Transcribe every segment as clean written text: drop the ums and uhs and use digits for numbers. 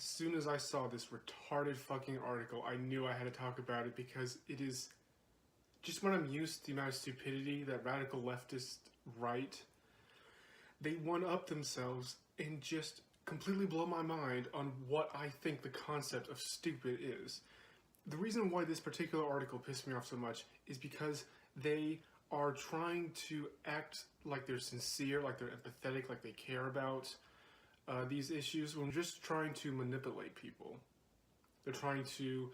As soon as I saw this retarded fucking article, I knew I had to talk about it because it is just when I'm used to the amount of stupidity that radical leftist right, they one-up themselves and just completely blow my mind on what I think the concept of stupid is. The reason why this particular article pissed me off so much is because they are trying to act like they're sincere, like they're empathetic, like they care about these issues, when just trying to manipulate people. They're trying to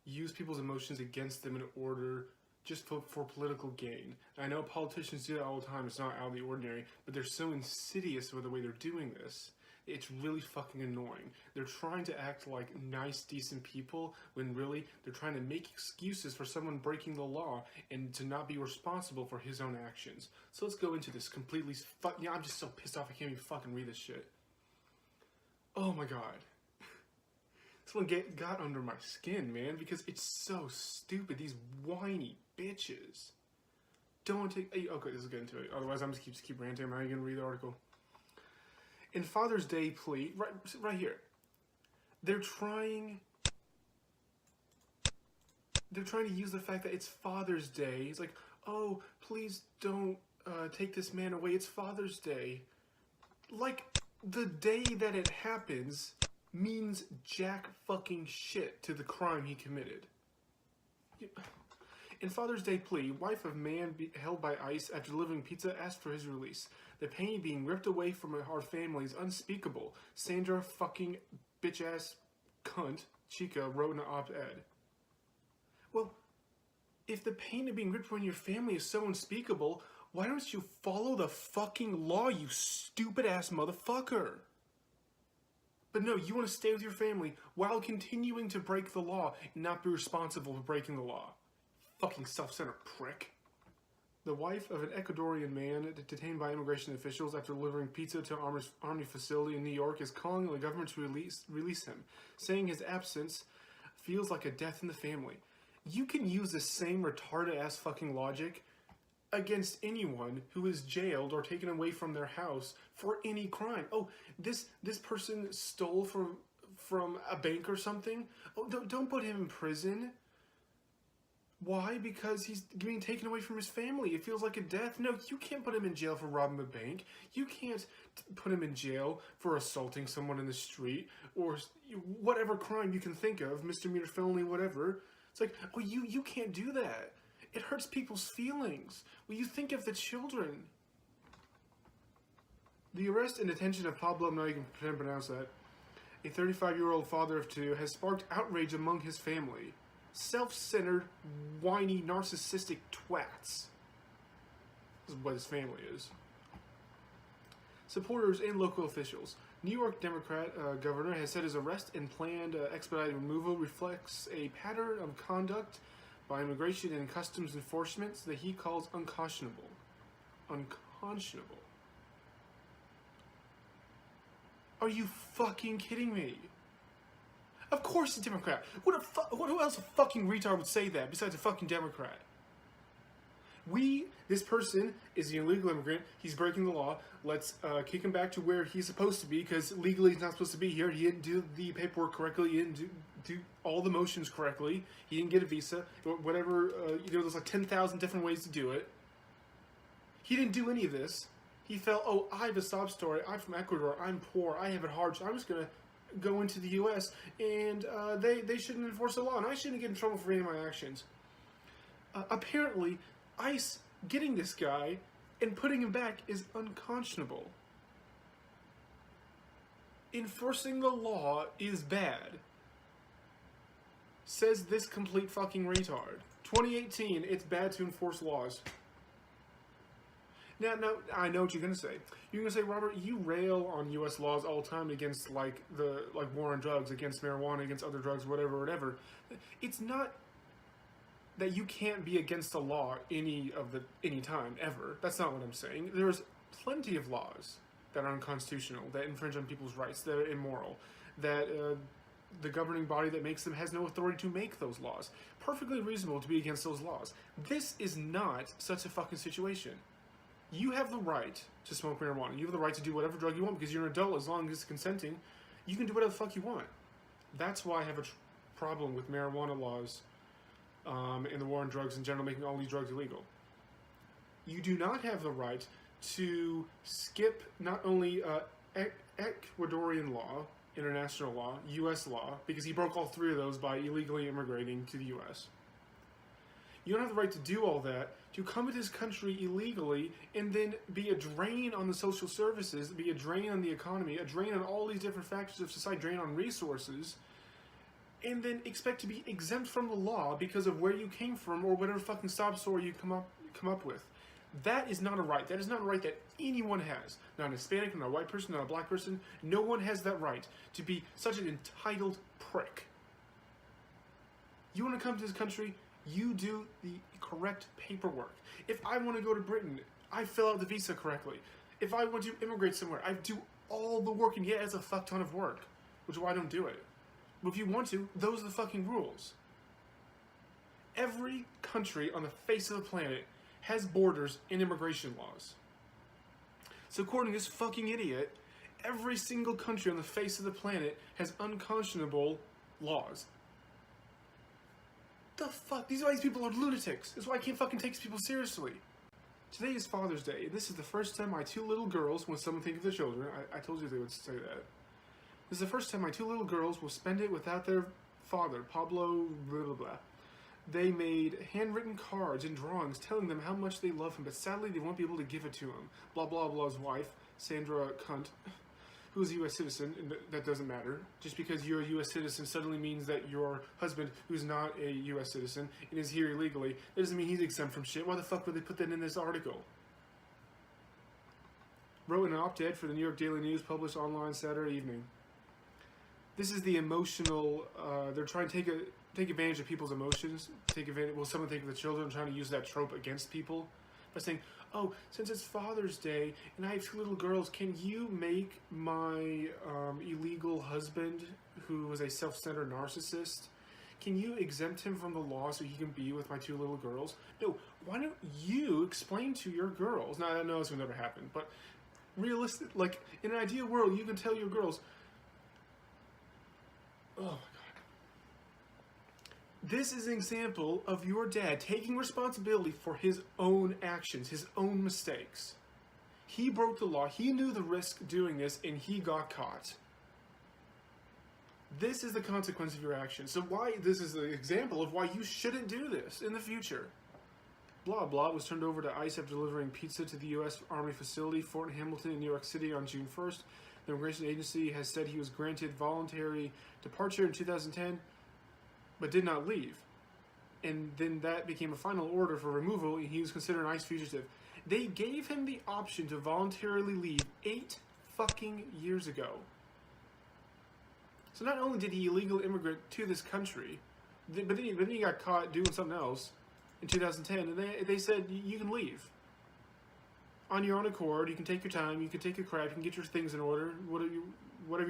use people's emotions against them in order just for political gain. And I know politicians do that all the time, it's not out of the ordinary, but they're so insidious with the way they're doing this. It's really fucking annoying. They're trying to act like nice, decent people when really they're trying to make excuses for someone breaking the law and to not be responsible for his own actions. So let's go into this completely. I'm just so pissed off I can't even fucking read this shit. Oh my god. This one got under my skin, man, because it's so stupid. These whiny bitches. Don't take. Okay, this is getting to it. Otherwise, I'm just keep ranting. I'm not even gonna read the article. In Father's Day plea, right here, they're trying to use the fact that it's Father's Day. It's like, oh, please don't take this man away. It's Father's Day. Like, the day that it happens means jack fucking shit to the crime he committed. In Father's Day plea, wife of man held by ICE after delivering pizza asked for his release. The pain being ripped away from our family is unspeakable. Sandra fucking bitch-ass cunt Chica wrote in an op-ed. Well, if the pain of being ripped from your family is so unspeakable, why don't you follow the fucking law, you stupid-ass motherfucker? But no, you want to stay with your family while continuing to break the law and not be responsible for breaking the law. Fucking self-centered prick. The wife of an Ecuadorian man detained by immigration officials after delivering pizza to an army facility in New York is calling on the government to release him, saying his absence feels like a death in the family. You can use the same retarded-ass fucking logic against anyone who is jailed or taken away from their house for any crime. Oh, this person stole from a bank or something? Oh, don't put him in prison. Why? Because he's being taken away from his family. It feels like a death. No, you can't put him in jail for robbing a bank. You can't put him in jail for assaulting someone in the street or whatever crime you can think of, misdemeanor, felony, whatever. It's like, oh, you can't do that. It hurts people's feelings. Well, you think of the children. The arrest and detention of Pablo, now you can pretend to pronounce that, a 35-year-old father of two, has sparked outrage among his family. Self-centered, whiny, narcissistic twats. This is what his family is. Supporters and local officials. New York Democrat governor has said his arrest and planned expedited removal reflects a pattern of conduct by immigration and customs enforcement that he calls unconscionable. Unconscionable. Are you fucking kidding me? Of course a Democrat. Who else a fucking retard would say that besides a fucking Democrat? This person is an illegal immigrant. He's breaking the law. Let's kick him back to where he's supposed to be because legally he's not supposed to be here. He didn't do the paperwork correctly. He didn't do all the motions correctly. He didn't get a visa. Whatever, there's like 10,000 different ways to do it. He didn't do any of this. He felt, oh, I have a sob story. I'm from Ecuador. I'm poor. I have it hard. So I'm just going to go into the U.S. and they shouldn't enforce the law. And I shouldn't get in trouble for any of my actions. Apparently, ICE getting this guy and putting him back is unconscionable. Enforcing the law is bad. Says this complete fucking retard. 2018, it's bad to enforce laws. Now, I know what you're gonna say. You're gonna say, Robert, you rail on U.S. laws all the time against like war on drugs, against marijuana, against other drugs, whatever. It's not that you can't be against the law any time ever. That's not what I'm saying. There's plenty of laws that are unconstitutional, that infringe on people's rights, that are immoral, that the governing body that makes them has no authority to make those laws. Perfectly reasonable to be against those laws. This is not such a fucking situation. You have the right to smoke marijuana. You have the right to do whatever drug you want because you're an adult as long as it's consenting. You can do whatever the fuck you want. That's why I have a problem with marijuana laws and the war on drugs in general, making all these drugs illegal. You do not have the right to skip not only Ecuadorian law, international law, U.S. law, because he broke all three of those by illegally immigrating to the U.S. You don't have the right to do all that, to come to this country illegally and then be a drain on the social services, be a drain on the economy, a drain on all these different factors of society, drain on resources, and then expect to be exempt from the law because of where you came from or whatever fucking sob story you come up with. That is not a right. That is not a right that anyone has. Not a Hispanic, not a white person, not a black person. No one has that right to be such an entitled prick. You want to come to this country, you do the correct paperwork. If I want to go to Britain, I fill out the visa correctly. If I want to immigrate somewhere, I do all the work, and yeah, it's a fuck ton of work, which is why I don't do it. But if you want to, those are the fucking rules. Every country on the face of the planet has borders and immigration laws. So according to this fucking idiot, every single country on the face of the planet has unconscionable laws. The fuck? These people are lunatics. That's why I can't fucking take these people seriously. Today is Father's Day, and this is the first time my two little girls, when someone think of their children, I told you they would say that. This is the first time my two little girls will spend it without their father, Pablo, blah, blah, blah. They made handwritten cards and drawings telling them how much they love him, but sadly they won't be able to give it to him. Blah, blah, blah's wife, Sandra Cunt, who is a U.S. citizen, and that doesn't matter. Just because you're a U.S. citizen suddenly means that your husband, who's not a U.S. citizen and is here illegally, that doesn't mean he's exempt from shit. Why the fuck would they put that in this article? Wrote an op-ed for the New York Daily News, published online Saturday evening. This is the emotional, they're trying to take advantage of people's emotions, someone think of the children, trying to use that trope against people by saying, oh, since it's Father's Day and I have two little girls, can you make my illegal husband, who is a self-centered narcissist, can you exempt him from the law so he can be with my two little girls? No, why don't you explain to your girls, now I know this will never happen, but realistic, like in an ideal world, you can tell your girls, oh my God. This is an example of your dad taking responsibility for his own actions, his own mistakes. He broke the law, he knew the risk doing this, and he got caught. This is the consequence of your actions. So this is an example of why you shouldn't do this in the future. Blah blah was turned over to ICE after delivering pizza to the U.S. Army facility, Fort Hamilton in New York City on June 1st. The immigration agency has said he was granted voluntary departure in 2010, but did not leave. And then that became a final order for removal, and he was considered an ICE fugitive. They gave him the option to voluntarily leave 8 fucking years ago. So not only did he illegally immigrate to this country, but then he got caught doing something else in 2010, and they said, you can leave. On your own accord, you can take your time, you can take a crap, you can get your things in order, whatever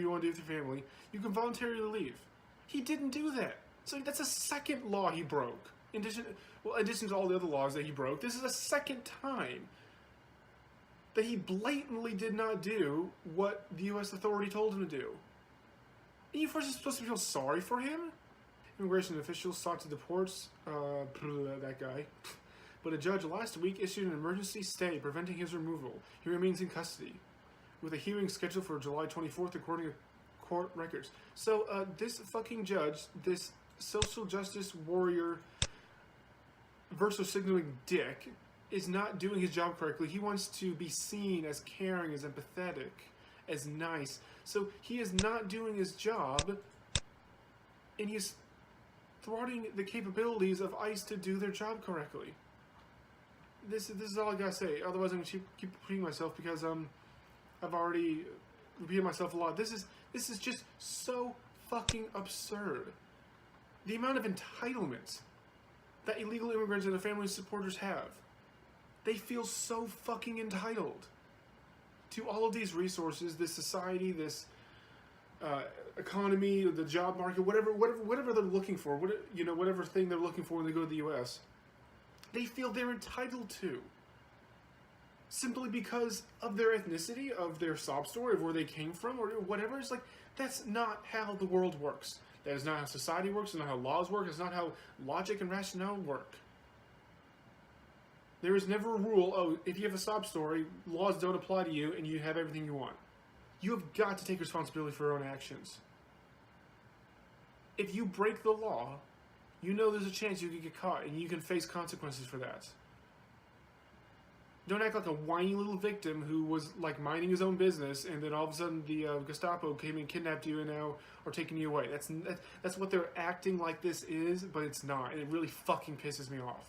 you want to do with your family, you can voluntarily leave. He didn't do that. So that's a second law he broke. In addition to all the other laws that he broke, this is a second time that he blatantly did not do what the U.S. authority told him to do. Are you first supposed to feel sorry for him? Immigration officials sought to deport that guy, but a judge last week issued an emergency stay preventing his removal. He remains in custody, with a hearing scheduled for July 24th according to court records. So this fucking judge, this social justice warrior virtue signaling dick, is not doing his job correctly. He wants to be seen as caring, as empathetic, as nice. So he is not doing his job, and he's thwarting the capabilities of ICE to do their job correctly. This is all I gotta say. Otherwise, I'm gonna keep repeating myself because I've already repeated myself a lot. This is just so fucking absurd. The amount of entitlement that illegal immigrants and their family supporters have. They feel so fucking entitled to all of these resources, this society, this economy, the job market, whatever they're looking for, whatever thing they're looking for when they go to the U.S. They feel they're entitled to, simply because of their ethnicity, of their sob story, of where they came from, or whatever. It's like, that's not how the world works. That is not how society works. It's not how laws work. It's not how logic and rationale work. There is never a rule, oh, if you have a sob story, laws don't apply to you and you have everything you want. You have got to take responsibility for your own actions. If you break the law, you know there's a chance you could get caught and you can face consequences for that. Don't act like a whiny little victim who was like minding his own business and then all of a sudden the Gestapo came and kidnapped you and now are taking you away. That's what they're acting like this is, but it's not. And it really fucking pisses me off.